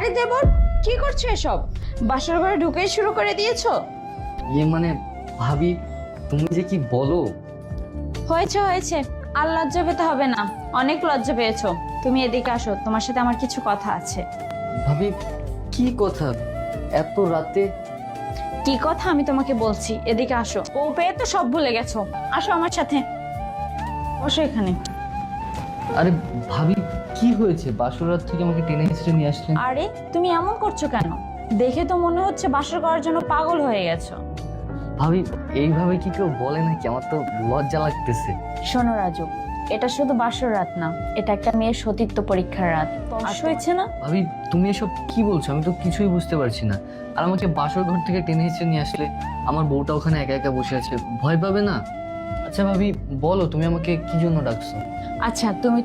আরে দেবর, কি করছো এসব? বাসর ঘরে ঢুকেই শুরু করে দিয়েছো? মানে ভাবি, তুমি যে কি বলো। হয়েছে হয়েছে, আর লজ্জা পেতে হবে না, অনেক লজ্জা পেয়েছো। তুমি এদিকে আসো, তোমার সাথে আমার কিছু কথা আছে। ভাবি, কি কথা এত রাতে? কি কথা আমি তোমাকে বলছি, এদিকে আসো। ও পেয়ে তো সব ভুলে গেছো, আসো আমার সাথে, বসো এখানে। আরে ভাবি, কি হয়েছে? বাসর রাত থেকে আমাকে টেনে হিসেবে নিয়ে আসলেন। আরে তুমি এমন করছো কেন? দেখে তো মনে হচ্ছে বাসর করার জন্য পাগল হয়ে গেছো। ভাবি, এইভাবে কি কেউ বলে নাকি? আমার তো লজ্জা লাগতেছে। শোনো রাজু, এটা শুধু বাসর রাত না, এটা একটা মেয়ের সতীত্ব পরীক্ষার রাত। বয়স হয়েছে না? ভাবি, তুমি এসব কি বলছো? আমি তো কিছুই বুঝতে পারছি না। আর আমাকে বাসর ঘর থেকে টেনে হিসেবে নিয়ে আসলে আমার বউটা ওখানে একা একা বসে আছে, ভয় পাবে না? আচ্ছা ভাবি, বলো তুমি আমাকে কি জন্য ডাকছো? আচ্ছা, তুমি